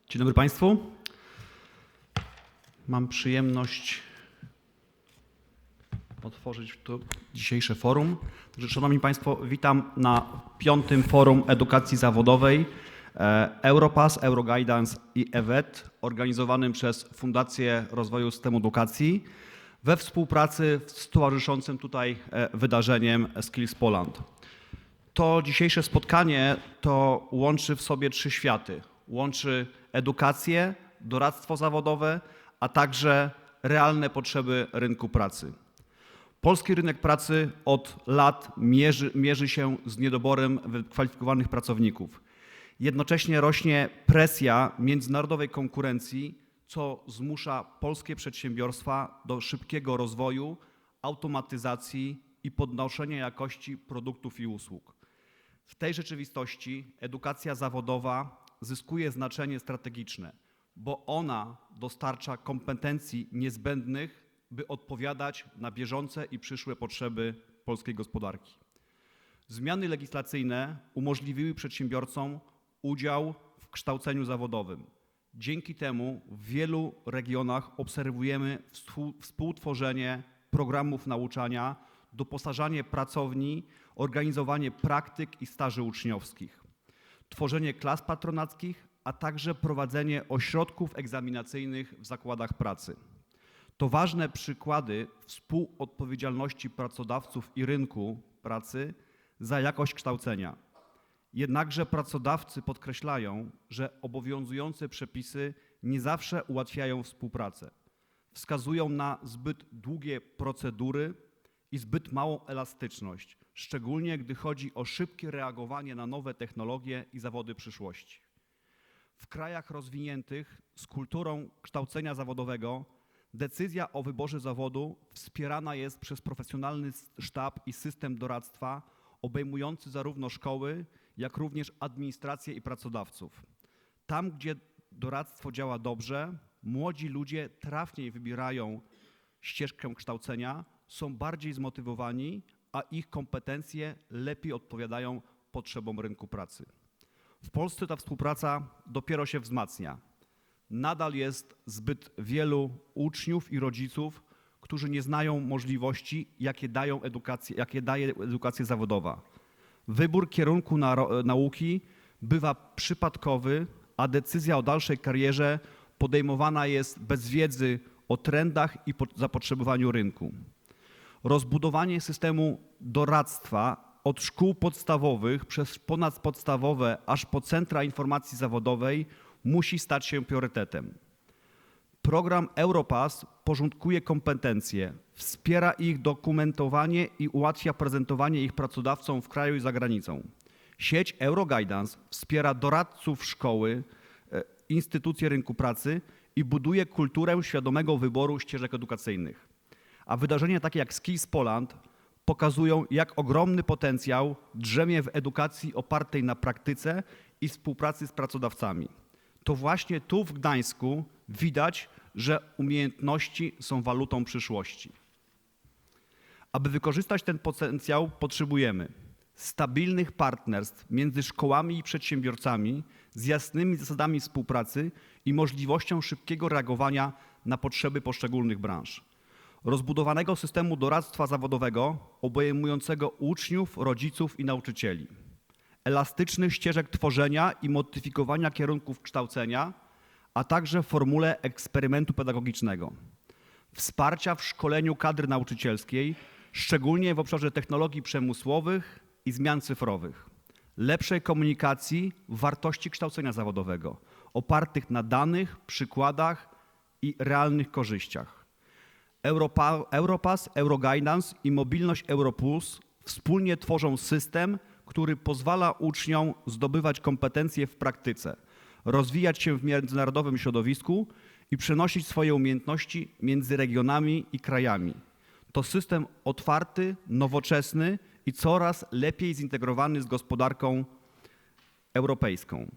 Dzień dobry Państwu. Mam przyjemność otworzyć to dzisiejsze forum. Szanowni Państwo, witam na 5. Forum Edukacji Zawodowej Europass, Euroguidance i EWET organizowanym przez Fundację Rozwoju Systemu Edukacji we współpracy z towarzyszącym tutaj wydarzeniem Skills Poland. To dzisiejsze spotkanie to łączy w sobie 3 światy. Łączy edukację, doradztwo zawodowe, a także realne potrzeby rynku pracy. Polski rynek pracy od lat mierzy się z niedoborem wykwalifikowanych pracowników. Jednocześnie rośnie presja międzynarodowej konkurencji, co zmusza polskie przedsiębiorstwa do szybkiego rozwoju, automatyzacji i podnoszenia jakości produktów i usług. W tej rzeczywistości edukacja zawodowa zyskuje znaczenie strategiczne, bo ona dostarcza kompetencji niezbędnych, by odpowiadać na bieżące i przyszłe potrzeby polskiej gospodarki. Zmiany legislacyjne umożliwiły przedsiębiorcom udział w kształceniu zawodowym. Dzięki temu w wielu regionach obserwujemy współtworzenie programów nauczania, doposażanie pracowni, organizowanie praktyk i staży uczniowskich, tworzenie klas patronackich, a także prowadzenie ośrodków egzaminacyjnych w zakładach pracy. To ważne przykłady współodpowiedzialności pracodawców i rynku pracy za jakość kształcenia. Jednakże pracodawcy podkreślają, że obowiązujące przepisy nie zawsze ułatwiają współpracę. Wskazują na zbyt długie procedury i zbyt małą elastyczność, szczególnie gdy chodzi o szybkie reagowanie na nowe technologie i zawody przyszłości. W krajach rozwiniętych z kulturą kształcenia zawodowego decyzja o wyborze zawodu wspierana jest przez profesjonalny sztab i system doradztwa obejmujący zarówno szkoły, jak również administrację i pracodawców. Tam, gdzie doradztwo działa dobrze, młodzi ludzie trafniej wybierają ścieżkę kształcenia, są bardziej zmotywowani, a ich kompetencje lepiej odpowiadają potrzebom rynku pracy. W Polsce ta współpraca dopiero się wzmacnia. Nadal jest zbyt wielu uczniów i rodziców, którzy nie znają możliwości, jakie daje edukacja zawodowa. Wybór kierunku nauki bywa przypadkowy, a decyzja o dalszej karierze podejmowana jest bez wiedzy o trendach i zapotrzebowaniu rynku. Rozbudowanie systemu doradztwa od szkół podstawowych przez ponadpodstawowe aż po centra informacji zawodowej musi stać się priorytetem. Program Europass porządkuje kompetencje, wspiera ich dokumentowanie i ułatwia prezentowanie ich pracodawcom w kraju i za granicą. Sieć Euroguidance wspiera doradców szkoły, instytucje rynku pracy i buduje kulturę świadomego wyboru ścieżek edukacyjnych. A wydarzenia takie jak Skills Poland pokazują, jak ogromny potencjał drzemie w edukacji opartej na praktyce i współpracy z pracodawcami. To właśnie tu w Gdańsku widać, że umiejętności są walutą przyszłości. Aby wykorzystać ten potencjał, potrzebujemy stabilnych partnerstw między szkołami i przedsiębiorcami z jasnymi zasadami współpracy i możliwością szybkiego reagowania na potrzeby poszczególnych branż. Rozbudowanego systemu doradztwa zawodowego obejmującego uczniów, rodziców i nauczycieli. Elastycznych ścieżek tworzenia i modyfikowania kierunków kształcenia, a także w formule eksperymentu pedagogicznego. Wsparcia w szkoleniu kadry nauczycielskiej, szczególnie w obszarze technologii przemysłowych i zmian cyfrowych. Lepszej komunikacji wartości kształcenia zawodowego, opartych na danych, przykładach i realnych korzyściach. Europass, Euroguidance i mobilność Europuls wspólnie tworzą system, który pozwala uczniom zdobywać kompetencje w praktyce, rozwijać się w międzynarodowym środowisku i przenosić swoje umiejętności między regionami i krajami. To system otwarty, nowoczesny i coraz lepiej zintegrowany z gospodarką europejską.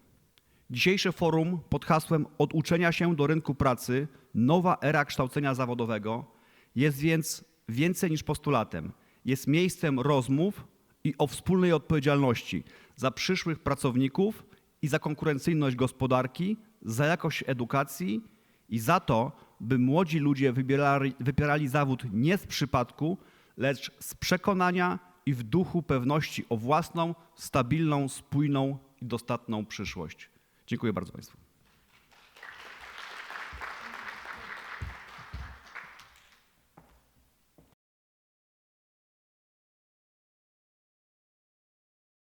Dzisiejsze forum pod hasłem Od uczenia się do rynku pracy – nowa era kształcenia zawodowego jest więc więcej niż postulatem. Jest miejscem rozmów i o wspólnej odpowiedzialności za przyszłych pracowników i za konkurencyjność gospodarki, za jakość edukacji i za to, by młodzi ludzie wybierali zawód nie z przypadku, lecz z przekonania i w duchu pewności o własną, stabilną, spójną i dostatną przyszłość. Dziękuję bardzo Państwu.